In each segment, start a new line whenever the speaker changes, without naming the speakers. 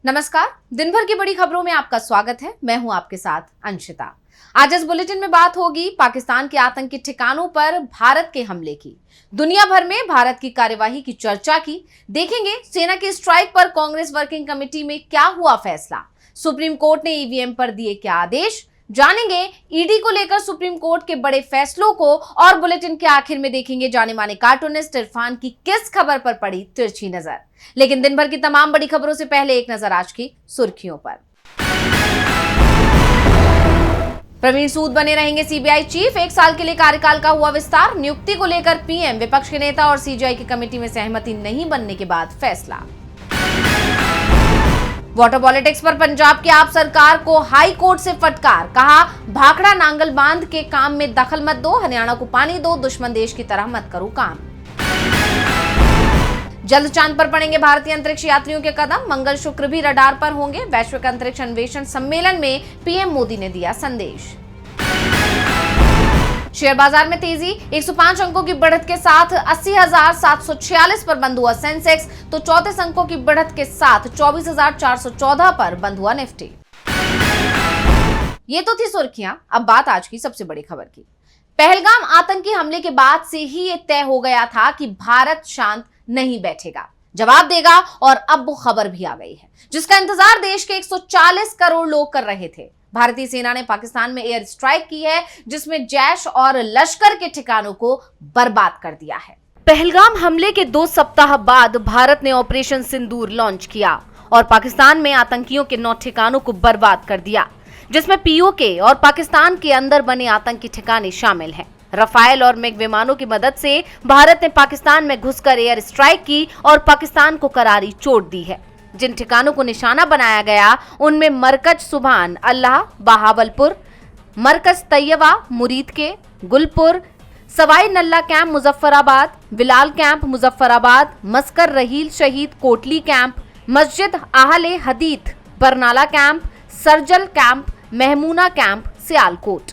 नमस्कार। दिन भर की बड़ी खबरों में आपका स्वागत है। मैं हूं आपके साथ अंशिता। आज इस बुलेटिन में बात होगी पाकिस्तान के आतंकी ठिकानों पर भारत के हमले की। दुनिया भर में भारत की कार्यवाही की चर्चा की। देखेंगे सेना की स्ट्राइक पर कांग्रेस वर्किंग कमेटी में क्या हुआ फैसला। सुप्रीम कोर्ट ने ईवीएम पर दिए क्या आदेश, जानेंगे ईडी को लेकर सुप्रीम कोर्ट के बड़े फैसलों को। और बुलेटिन के आखिर में देखेंगे जाने माने कार्टूनिस्ट इरफान की किस खबर पर पड़ी तिरछी नजर। लेकिन दिन भर की तमाम बड़ी खबरों से पहले एक नजर आज की सुर्खियों पर। प्रवीण सूद बने रहेंगे सीबीआई चीफ, 1 साल के लिए कार्यकाल का हुआ विस्तार। नियुक्ति को लेकर पीएम, विपक्ष के नेता और सीजीआई की कमेटी में सहमति नहीं बनने के बाद फैसला। वाटर पॉलिटिक्स पर पंजाब की आप सरकार को हाई कोर्ट से फटकार, कहा भाखड़ा नांगल बांध के काम में दखल मत दो, हरियाणा को पानी दो, दुश्मन देश की तरह मत करो काम। जल्द चांद पर पड़ेंगे भारतीय अंतरिक्ष यात्रियों के कदम, मंगल शुक्र भी रडार पर होंगे। वैश्विक अंतरिक्ष अन्वेषण सम्मेलन में पीएम मोदी ने दिया संदेश। शेयर बाजार में तेजी, 105 अंकों की बढ़त के साथ 80,746 पर बंद हुआ सेंसेक्स, तो 34 अंकों की बढ़त के साथ 24,414 पर बंद हुआ निफ्टी। ये तो थी सुर्खियां। अब बात आज की सबसे बड़ी खबर की। पहलगाम आतंकी हमले के बाद से ही ये तय हो गया था कि भारत शांत नहीं बैठेगा, जवाब देगा। और अब वो खबर भी आ गई है जिसका इंतजार देश के 140 करोड़ लोग कर रहे थे। भारतीय सेना ने पाकिस्तान में एयर स्ट्राइक की है जिसमें जैश और लश्कर के ठिकानों को बर्बाद कर दिया है। पहलगाम हमले के 2 सप्ताह बाद भारत ने ऑपरेशन सिंदूर लॉन्च किया और पाकिस्तान में आतंकियों के 9 ठिकानों को बर्बाद कर दिया, जिसमें पीओके और पाकिस्तान के अंदर बने आतंकी ठिकाने शामिल हैं। रफाल और मिग विमानों की मदद से भारत ने पाकिस्तान में घुसकर एयर स्ट्राइक की और पाकिस्तान को करारी चोट दी है। जिन ठिकानों को निशाना बनाया गया उनमें मरकज सुभान अल्लाह बहावलपुर, मरकज तैयबा मुरीद के Gulpur, Sawai Nalla camp Muzaffarabad, Bilal camp Muzaffarabad, Maskar Raheel Shaheed Kotli camp, Masjid Ahle Hadith Barnala camp, Sarjal camp, Mehmoona camp Sialkot.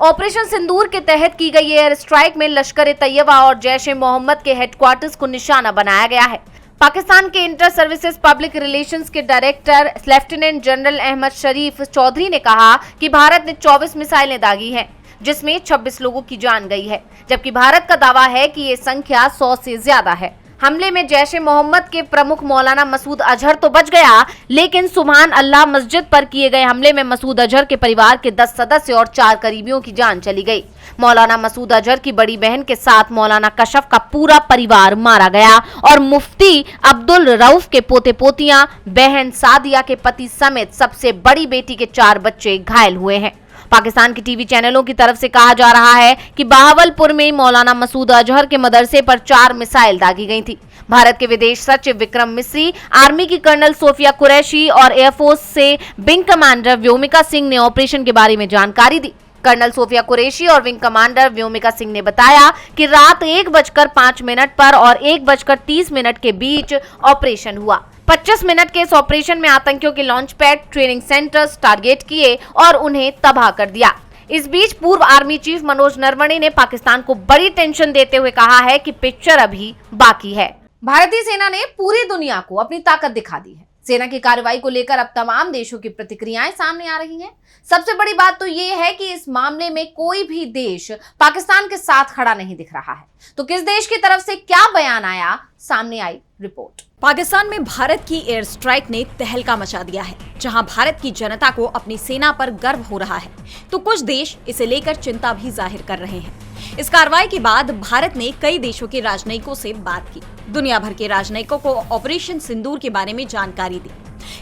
Operation Sindoor के तहत की गई एयर स्ट्राइक में लश्कर तैयबा और जैश ए मोहम्मद के हेडक्वार्टर्स को निशाना बनाया गया है। पाकिस्तान के इंटर सर्विसेज पब्लिक रिलेशंस के डायरेक्टर लेफ्टिनेंट जनरल अहमद शरीफ चौधरी ने कहा कि भारत ने 24 मिसाइलें दागी हैं, जिसमें 26 लोगों की जान गई है, जबकि भारत का दावा है कि ये संख्या 100 से ज्यादा है। हमले में जैश ए मोहम्मद के प्रमुख मौलाना मसूद अजहर तो बच गया, लेकिन सुभान अल्लाह मस्जिद पर किए गए हमले में मसूद अजहर के परिवार के 10 सदस्य और 4 करीबियों की जान चली गई। मौलाना मसूद अजहर की बड़ी बहन के साथ मौलाना कशफ का पूरा परिवार मारा गया और मुफ्ती अब्दुल रऊफ के पोते पोतियां, बहन सादिया के पति समेत सबसे बड़ी बेटी के 4 बच्चे घायल हुए हैं। पाकिस्तान के टीवी चैनलों की तरफ से कहा जा रहा है कि बहावलपुर में मौलाना मसूद अजहर के मदरसे पर 4 मिसाइल दागी गई थी। भारत के विदेश सचिव विक्रम मिस्री, आर्मी की कर्नल सोफिया कुरैशी और एयरफोर्स से विंग कमांडर व्योमिका सिंह ने ऑपरेशन के बारे में जानकारी दी। कर्नल सोफिया कुरैशी और विंग कमांडर व्योमिका सिंह ने बताया कि रात 1:05 पर और 1:30 के बीच ऑपरेशन हुआ। 25 मिनट के इस ऑपरेशन में आतंकियों के launch pad, training centres target किए और उन्हें तबाह कर दिया। इस बीच पूर्व आर्मी चीफ मनोज नरवणे ने पाकिस्तान को बड़ी टेंशन देते हुए कहा है कि पिक्चर अभी बाकी है। भारतीय सेना ने पूरी दुनिया को अपनी ताकत दिखा दी है। सेना की कार्रवाई को लेकर अब तमाम देशों की प्रतिक्रियाएं सामने आ रही हैं। सबसे बड़ी बात तो ये है कि इस मामले में कोई भी देश पाकिस्तान के साथ खड़ा नहीं दिख रहा है। तो किस देश की तरफ से क्या बयान आया, सामने आई रिपोर्ट।
पाकिस्तान में भारत की एयर स्ट्राइक ने तहलका मचा दिया है। जहां भारत की जनता को अपनी सेना पर गर्व हो रहा है, तो कुछ देश इसे लेकर चिंता भी जाहिर कर रहे हैं। इस कार्रवाई के बाद भारत ने कई देशों के राजनयिकों से बात की। दुनिया भर के राजनयिकों को ऑपरेशन सिंदूर के बारे में जानकारी दी।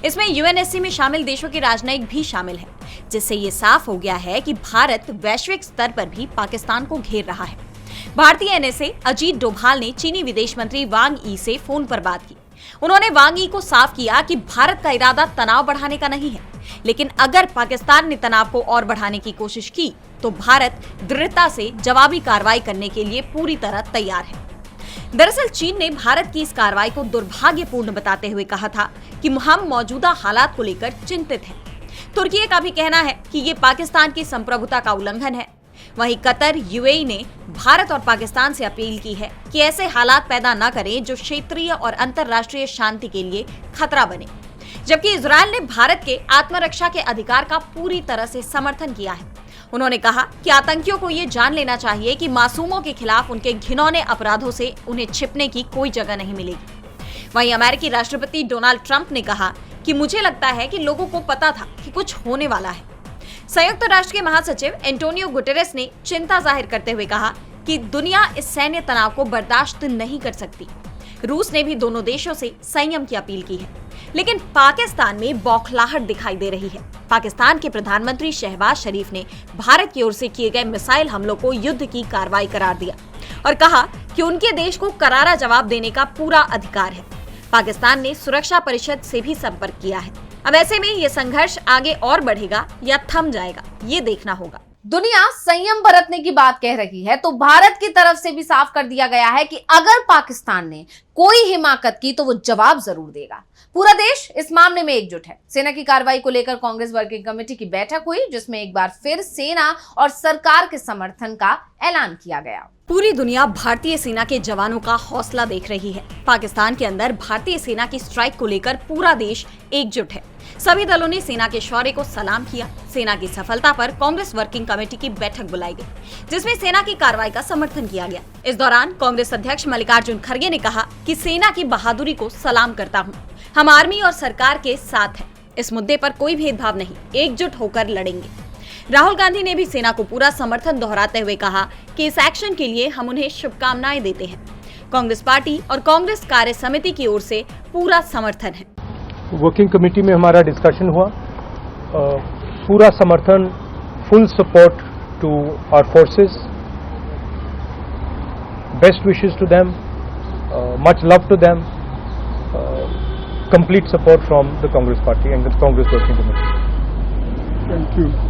इसमें यूएनएससी में शामिल देशों के राजनयिक भी शामिल हैं, जिससे ये साफ हो गया है कि भारत वैश्विक स्तर पर भी पाकिस्तान को घेर रहा है। भारतीय एनएसए अजीत डोभाल ने चीनी विदेश मंत्री वांग यी से फोन पर बात की। उन्होंने वांग यी को साफ किया कि भारत का इरादा तनाव बढ़ाने का नहीं है, लेकिन अगर पाकिस्तान ने तनाव को और बढ़ाने की कोशिश की तो भारत दृढ़ता से जवाबी कार्रवाई करने के लिए पूरी तरह तैयार है। दरअसल चीन ने भारत की इस कार्रवाई को दुर्भाग्यपूर्ण बताते हुए कहा था कि हम मौजूदा हालात को लेकर चिंतित हैं। तुर्की का भी कहना है कि ये पाकिस्तान की संप्रभुता का उल्लंघन है। वहीं कतर, यूएई ने भारत और पाकिस्तान से अपील की है कि ऐसे हालात पैदा न करें जो क्षेत्रीय और अंतर्राष्ट्रीय शांति के लिए खतरा बने। जबकि इजरायल ने भारत के आत्मरक्षा के अधिकार का पूरी तरह से समर्थन किया है। उन्होंने कहा कि आतंकियों को ये जान लेना चाहिए कि मासूमों के खिलाफ उनके घिनौने अपराधों से उन्हें छिपने की कोई जगह नहीं मिलेगी। वहीं अमेरिकी राष्ट्रपति डोनाल्ड ट्रंप ने कहा कि मुझे लगता है कि लोगों को पता था कि कुछ होने वाला है। संयुक्त राष्ट्र के महासचिव एंटोनियो गुटेरेस ने चिंता जाहिर करते हुए कहा कि दुनिया इस सैन्य तनाव को बर्दाश्त नहीं कर सकती। रूस ने भी दोनों देशों से संयम की अपील की है, लेकिन पाकिस्तान में बौखलाहट दिखाई दे रही है। पाकिस्तान के प्रधानमंत्री शहबाज शरीफ ने भारत की ओर से किए गए मिसाइल हमलों को युद्ध की कार्रवाई करार दिया और कहा कि उनके देश को करारा जवाब देने का पूरा अधिकार है। पाकिस्तान ने सुरक्षा परिषद से भी संपर्क किया है। अब ऐसे में ये संघर्ष आगे और बढ़ेगा या थम जाएगा, ये देखना होगा।
दुनिया संयम बरतने की बात कह रही है तो भारत की तरफ से भी साफ कर दिया गया है कि अगर पाकिस्तान ने कोई हिमाकत की तो वो जवाब जरूर देगा। पूरा देश इस मामले में एकजुट है। सेना की कार्रवाई को लेकर कांग्रेस वर्किंग कमेटी की बैठक हुई, जिसमें एक बार फिर सेना और सरकार के समर्थन का ऐलान किया गया।
पूरी दुनिया भारतीय सेना के जवानों का हौसला देख रही है। पाकिस्तान के अंदर भारतीय सेना की स्ट्राइक को लेकर पूरा देश एकजुट है। सभी दलों ने सेना के शौर्य को सलाम किया। सेना की सफलता पर कांग्रेस वर्किंग कमेटी की बैठक बुलाई गई, जिसमें सेना की कार्रवाई का समर्थन किया गया। इस दौरान कांग्रेस अध्यक्ष मल्लिकार्जुन खड़गे ने कहा कि सेना की बहादुरी को सलाम करता हूँ। हम आर्मी और सरकार के साथ हैं। इस मुद्दे पर कोई भेदभाव नहीं, एकजुट होकर लड़ेंगे। राहुल गांधी ने भी सेना को पूरा समर्थन दोहराते हुए कहा कि इस एक्शन के लिए हम उन्हें शुभकामनाएं देते हैं। कांग्रेस पार्टी और कांग्रेस कार्य समिति की ओर से पूरा समर्थन है।
वर्किंग कमेटी में हमारा डिस्कशन हुआ, पूरा समर्थन, full support to our forces, best wishes to them, much love to them, complete support from the Congress party and the Congress working committee. Thank you.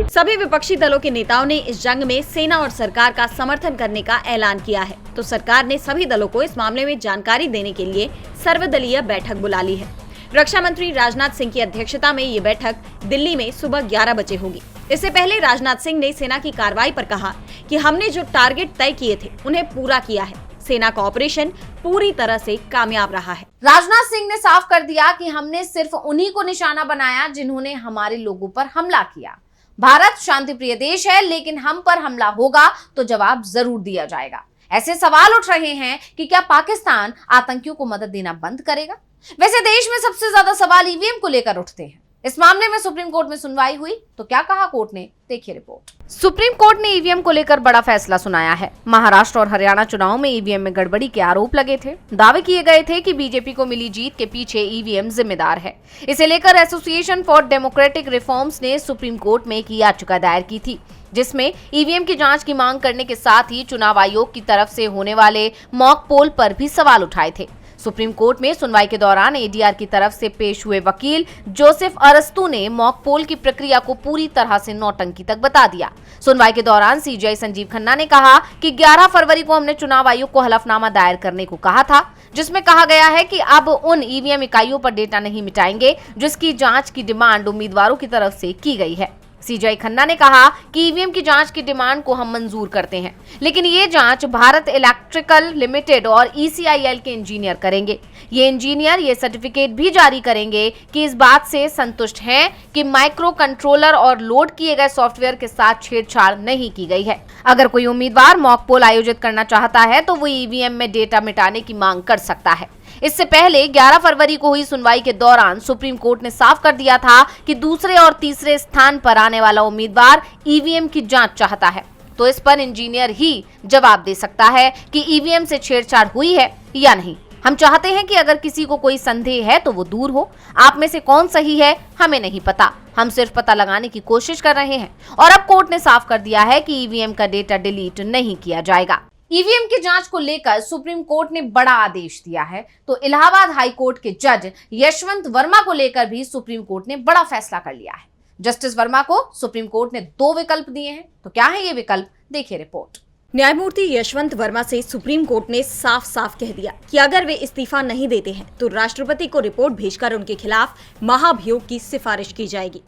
सभी विपक्षी दलों के नेताओं ने इस जंग में सेना और सरकार का समर्थन करने का ऐलान किया है, तो सरकार ने सभी दलों को इस मामले में जानकारी देने के लिए सर्वदलीय बैठक बुला ली है। रक्षा मंत्री राजनाथ सिंह की अध्यक्षता में ये बैठक दिल्ली में सुबह 11 बजे होगी। इससे पहले राजनाथ सिंह ने सेना की कार्रवाई पर कहा कि हमने जो टारगेट तय किए थे उन्हें पूरा किया है। सेना का ऑपरेशन पूरी तरह से कामयाब रहा है।
राजनाथ सिंह ने साफ कर दिया कि हमने सिर्फ उन्हीं को निशाना बनाया जिन्होंने हमारे लोगों पर हमला किया। भारत शांति प्रिय देश है, लेकिन हम पर हमला होगा तो जवाब जरूर दिया जाएगा। ऐसे सवाल उठ रहे हैं कि क्या पाकिस्तान आतंकियों को मदद देना बंद करेगा? वैसे देश में सबसे ज्यादा सवाल ईवीएम को लेकर उठते हैं। इस मामले में सुप्रीम कोर्ट में सुनवाई हुई तो क्या कहा कोर्ट ने, देखिए रिपोर्ट। सुप्रीम कोर्ट ने ईवीएम को लेकर बड़ा फैसला सुनाया है। महाराष्ट्र और हरियाणा चुनाव में ईवीएम में गड़बड़ी के आरोप लगे थे। दावे किए गए थे कि बीजेपी को मिली जीत के पीछे ईवीएम जिम्मेदार है। इसे लेकर एसोसिएशन फॉर डेमोक्रेटिक रिफॉर्म्स ने सुप्रीम कोर्ट में एक याचिका दायर की थी, जिसमें ईवीएम की जांच की मांग करने के साथ ही चुनाव आयोग की तरफ से होने वाले मॉक पोल पर भी सवाल उठाए थे। सुप्रीम कोर्ट में सुनवाई के दौरान एडीआर की तरफ से पेश हुए वकील जोसेफ अरस्तु ने मॉक पोल की प्रक्रिया को पूरी तरह से नौटंकी तक बता दिया। सुनवाई के दौरान सीजीआई संजीव खन्ना ने कहा कि 11 फरवरी को हमने चुनाव आयोग को हलफनामा दायर करने को कहा था, जिसमें कहा गया है कि अब उन ईवीएम इकाइयों पर डेटा नहीं मिटाएंगे जिसकी जांच की डिमांड उम्मीदवारों की तरफ से की गई है। सीजीआई खन्ना ने कहा कि ईवीएम की जांच की डिमांड को हम मंजूर करते हैं, लेकिन ये जांच भारत इलेक्ट्रिकल लिमिटेड और ईसीआईएल के इंजीनियर करेंगे। ये इंजीनियर ये सर्टिफिकेट भी जारी करेंगे कि इस बात से संतुष्ट हैं कि माइक्रो कंट्रोलर और लोड किए गए सॉफ्टवेयर के साथ छेड़छाड़ नहीं की गई है। अगर कोई उम्मीदवार मॉक पोल आयोजित करना चाहता है तो वो ईवीएम में डेटा मिटाने की मांग कर सकता है। इससे पहले 11 फरवरी को हुई सुनवाई के दौरान सुप्रीम कोर्ट ने साफ कर दिया था कि दूसरे और तीसरे स्थान पर आने वाला उम्मीदवार ईवीएम की जांच चाहता है, तो इस पर इंजीनियर ही जवाब दे सकता है कि ईवीएम से छेड़छाड़ हुई है या नहीं। हम चाहते हैं कि अगर किसी को कोई संदेह है तो वो दूर हो। आप में से कौन सही है हमें नहीं पता, हम सिर्फ पता लगाने की कोशिश कर रहे हैं। और अब कोर्ट ने साफ कर दिया है कि ईवीएम का डेटा डिलीट नहीं किया जाएगा। ईवीएम की जांच को लेकर सुप्रीम कोर्ट ने बड़ा आदेश दिया है, तो इलाहाबाद हाई कोर्ट के जज यशवंत वर्मा को लेकर भी सुप्रीम कोर्ट ने बड़ा फैसला कर लिया है। जस्टिस वर्मा को सुप्रीम कोर्ट ने 2 विकल्प दिए हैं, तो क्या है ये विकल्प, देखिए रिपोर्ट।
न्यायमूर्ति यशवंत वर्मा से सुप्रीम कोर्ट ने साफ साफ कह दिया कि अगर वे इस्तीफा नहीं देते हैं तो राष्ट्रपति को रिपोर्ट भेजकर उनके खिलाफ महाभियोग की सिफारिश की जाएगी।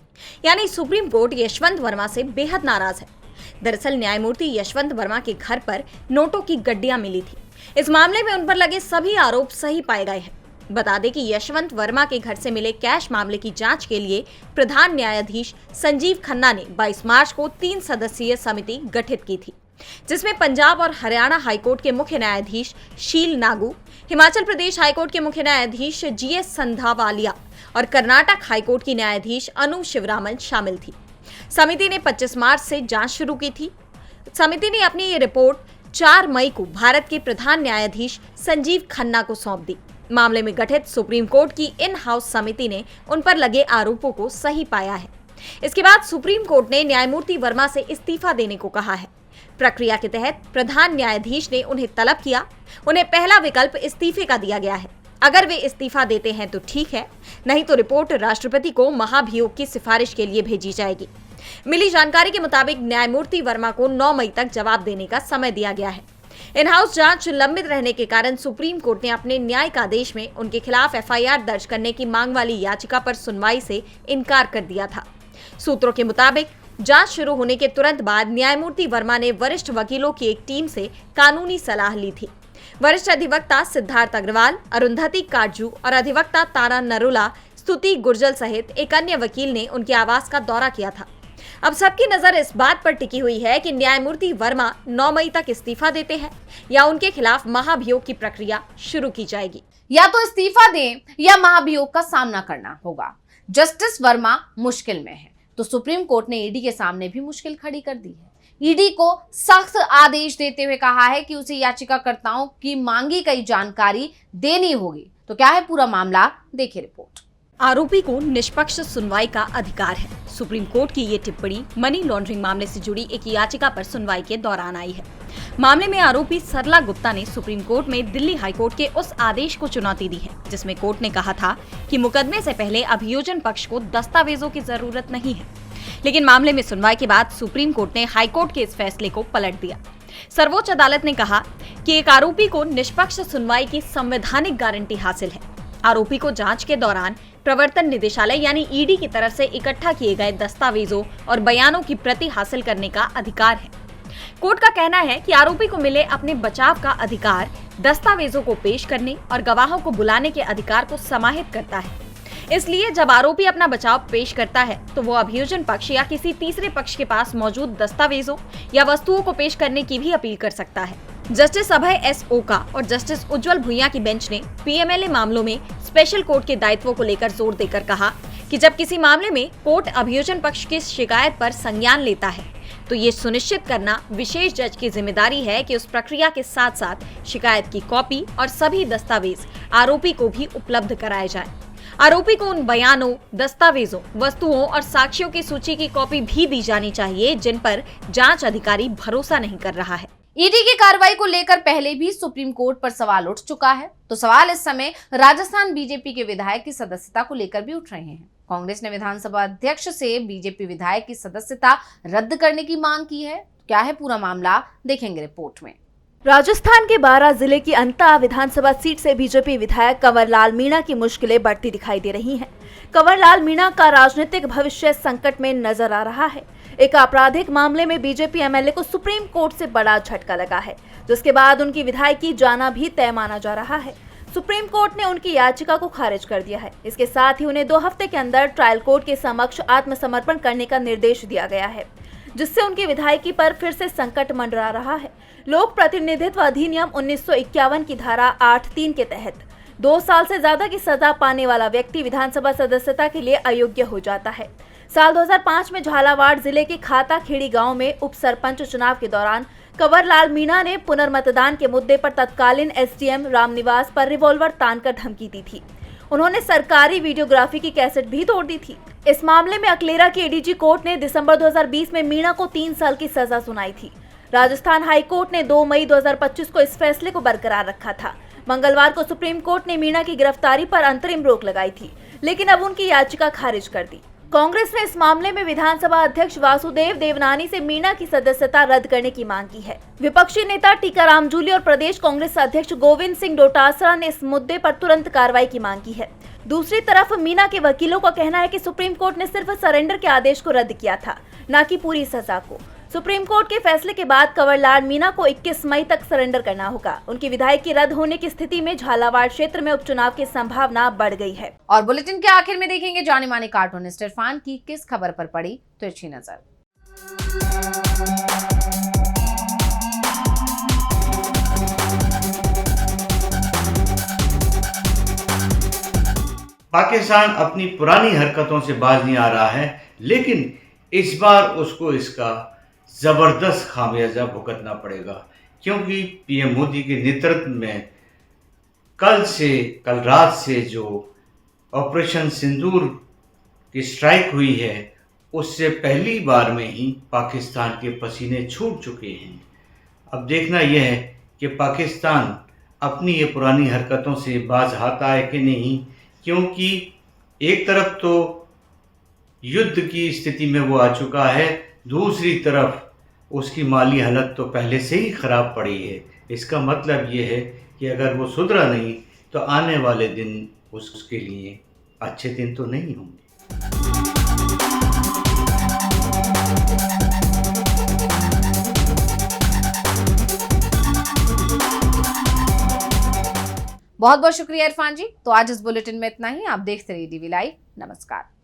यानी सुप्रीम कोर्ट यशवंत वर्मा से बेहद नाराज है। दरअसल न्यायमूर्ति यशवंत वर्मा के घर पर नोटों की गड्डियां मिली थी। इस मामले में उन पर लगे सभी आरोप सही पाए गए हैं। बता दें कि यशवंत वर्मा के घर से मिले कैश मामले की जांच के लिए प्रधान न्यायाधीश संजीव खन्ना ने 22 मार्च को 3 सदस्यीय समिति गठित की थी, जिसमें पंजाब और हरियाणा हाईकोर्ट के मुख्य न्यायाधीश शील नागू, हिमाचल प्रदेश हाईकोर्ट के मुख्य न्यायाधीश जीएस संधावालिया और कर्नाटक हाईकोर्ट की न्यायाधीश अनु शिवरामन शामिल थी। समिति ने 25 मार्च से जांच शुरू की थी। समिति ने अपनी ये रिपोर्ट 4 मई को भारत के प्रधान न्यायाधीश संजीव खन्ना को सौंप दी। मामले में गठित सुप्रीम कोर्ट की इन हाउस समिति ने उन पर लगे आरोपों को सही पाया है। इसके बाद सुप्रीम कोर्ट ने न्यायमूर्ति वर्मा से इस्तीफा देने को कहा है। प्रक्रिया के तहत प्रधान न्यायाधीश ने उन्हें तलब किया। उन्हें पहला विकल्प इस्तीफे का दिया गया है। अगर वे इस्तीफा देते हैं तो ठीक है, नहीं तो रिपोर्ट राष्ट्रपति को महाभियोग की सिफारिश के लिए भेजी जाएगी। मिली जानकारी के मुताबिक न्यायमूर्ति वर्मा को 9 मई तक जवाब देने का समय दिया गया है। इन हाउस जांच लंबित रहने के कारण सुप्रीम कोर्ट ने अपने न्यायिक आदेश में उनके खिलाफ एफआईआर दर्ज करने की मांग वाली याचिका पर सुनवाई से इनकार कर दिया था। सूत्रों के मुताबिक जांच शुरू होने के तुरंत बाद न्यायमूर्ति वर्मा ने वरिष्ठ वकीलों की एक टीम से कानूनी सलाह ली थी। वरिष्ठ अधिवक्ता सिद्धार्थ अग्रवाल, अरुंधति काटजू और अधिवक्ता तारा नरूला, स्तुति गुर्जर सहित एक अन्य वकील ने उनके आवास का दौरा किया था। अब सबकी नजर इस बात पर टिकी हुई है कि न्यायमूर्ति वर्मा 9 मई तक इस्तीफा देते हैं या उनके खिलाफ महाभियोग की प्रक्रिया शुरू की जाएगी।
या तो इस्तीफा दें या महाभियोग का सामना करना होगा। जस्टिस वर्मा मुश्किल में है तो सुप्रीम कोर्ट ने ईडी के सामने भी मुश्किल खड़ी कर दी है। ईडी को सख्त आदेश देते हुए कहा है कि उसे याचिकाकर्ताओं की मांगी गई जानकारी देनी होगी। तो क्या है पूरा मामला, देखिए रिपोर्ट।
आरोपी को निष्पक्ष सुनवाई का अधिकार है। सुप्रीम कोर्ट की ये टिप्पणी मनी लॉन्ड्रिंग मामले से जुड़ी एक याचिका पर सुनवाई के दौरान आई है। मामले में आरोपी सरला गुप्ता ने सुप्रीम कोर्ट में दिल्ली हाईकोर्ट के उस आदेश को चुनौती दी है जिसमें कोर्ट ने कहा था कि मुकदमे से पहले अभियोजन पक्ष को दस्तावेजों की जरूरत नहीं है। लेकिन मामले में सुनवाई के बाद सुप्रीम कोर्ट ने हाईकोर्ट के इस फैसले को पलट दिया। सर्वोच्च अदालत ने कहा कि एक आरोपी को निष्पक्ष सुनवाई की संवैधानिक गारंटी हासिल है। आरोपी को जांच के दौरान प्रवर्तन निदेशालय यानी ईडी की तरफ से इकट्ठा किए गए दस्तावेजों और बयानों की प्रति हासिल करने का अधिकार है। कोर्ट का कहना है कि आरोपी को मिले अपने बचाव का अधिकार दस्तावेजों को पेश करने और गवाहों को बुलाने के अधिकार को समाहित करता है। इसलिए जब आरोपी अपना बचाव पेश करता है तो वो अभियोजन पक्ष या किसी तीसरे पक्ष के पास मौजूद दस्तावेजों या वस्तुओं को पेश करने की भी अपील कर सकता है। जस्टिस अभय एस ओका और जस्टिस उज्जवल भुइयां की बेंच ने पीएमएलए मामलों में स्पेशल कोर्ट के दायित्वों को लेकर जोर देकर कहा कि जब किसी मामले में कोर्ट अभियोजन पक्ष की शिकायत पर संज्ञान लेता है तो ये सुनिश्चित करना विशेष जज की जिम्मेदारी है कि उस प्रक्रिया के साथ साथ शिकायत की कॉपी और सभी दस्तावेज आरोपी को भी उपलब्ध कराए जाए। आरोपी को उन बयानों, दस्तावेजों, वस्तुओं और साक्ष्यों की सूची की कॉपी भी दी जानी चाहिए जिन पर जांच अधिकारी भरोसा नहीं कर रहा है।
ईडी की कार्रवाई को लेकर पहले भी सुप्रीम कोर्ट पर सवाल उठ चुका है। तो सवाल इस समय राजस्थान बीजेपी के विधायक की सदस्यता को लेकर भी उठ रहे हैं। कांग्रेस ने विधानसभा अध्यक्ष से बीजेपी विधायक की सदस्यता रद्द करने की मांग की है। क्या है पूरा मामला, देखेंगे रिपोर्ट में।
राजस्थान के बारां जिले की अंता विधानसभा सीट से बीजेपी विधायक कंवरलाल मीणा की मुश्किलें बढ़ती दिखाई दे रही हैं। कंवरलाल मीणा का राजनीतिक भविष्य संकट में नजर आ रहा है। एक आपराधिक मामले में बीजेपी एमएलए को सुप्रीम कोर्ट से बड़ा झटका लगा है, जिसके बाद उनकी विधायकी जाना भी तय माना जा रहा है। सुप्रीम कोर्ट ने उनकी याचिका को खारिज कर दिया है। इसके साथ ही उन्हें 2 हफ्ते के अंदर ट्रायल कोर्ट के समक्ष आत्मसमर्पण करने का निर्देश दिया गया है, जिससे उनकी विधायकी पर फिर से संकट मंडरा रहा है। लोक प्रतिनिधित्व अधिनियम 1951 की धारा 8(3) के तहत 2 साल से ज्यादा की सजा पाने वाला व्यक्ति विधानसभा सदस्यता के लिए अयोग्य हो जाता है। साल 2005 में झालावाड़ जिले के खाता खेड़ी गांव में उप सरपंच चुनाव के दौरान कंवरलाल मीणा ने पुनर्मतदान के मुद्दे पर तत्कालीन एसडीएम रामनिवास पर रिवॉल्वर तानकर धमकी दी थी। उन्होंने सरकारी वीडियोग्राफी की कैसेट भी तोड़ दी थी। इस मामले में अकलेरा की एडीजी कोर्ट ने दिसंबर 2020 में मीणा को 3 साल की सजा सुनाई थी। राजस्थान हाई कोर्ट ने 2 मई 2025 को इस फैसले को बरकरार रखा था। मंगलवार को सुप्रीम कोर्ट ने मीणा की गिरफ्तारी पर अंतरिम रोक लगाई थी, लेकिन अब उनकी याचिका खारिज कर दी। कांग्रेस ने इस मामले में विधानसभा अध्यक्ष वासुदेव देवनानी से मीणा की सदस्यता रद्द करने की मांग की है। विपक्षी नेता टीकाराम जूली और प्रदेश कांग्रेस अध्यक्ष गोविंद सिंह डोटासरा ने इस मुद्दे पर तुरंत कार्रवाई की मांग की है। दूसरी तरफ मीणा के वकीलों का कहना है कि सुप्रीम कोर्ट ने सिर्फ सरेंडर के आदेश को रद्द किया था, न कि पूरी सजा को। सुप्रीम कोर्ट के फैसले के बाद कंवरलाल मीणा को 21 मई तक सरेंडर करना होगा। उनकी विधायकी रद्द होने की स्थिति में झालावाड़ क्षेत्र में उपचुनाव की संभावना बढ़ गई है।
और बुलेटिन के आखिर में देखेंगे जाने माने कार्टूनिस्ट इरफान की किस खबर पर पड़ी तिरछी नजर।
पाकिस्तान अपनी पुरानी हरकतों से बाज नहीं आ रहा है, लेकिन इस बार उसको इसका जबरदस्त खामियाजा भुगतना पड़ेगा, क्योंकि पीएम मोदी के नेतृत्व में कल रात से जो ऑपरेशन सिंदूर की स्ट्राइक हुई है, उससे पहली बार में ही पाकिस्तान के पसीने छूट चुके हैं। अब देखना यह है कि पाकिस्तान अपनी ये पुरानी हरकतों से बाज आता है कि नहीं, क्योंकि एक तरफ तो युद्ध की स्थिति में वो आ चुका है, दूसरी तरफ उसकी माली हालत तो पहले से ही ख़राब पड़ी है। इसका मतलब ये है कि अगर वो सुधरा नहीं तो आने वाले दिन उसके लिए अच्छे दिन तो नहीं होंगे।
बहुत बहुत शुक्रिया इरफान जी। तो आज इस बुलेटिन में इतना ही। आप देखते रहिए DV लाइव। नमस्कार।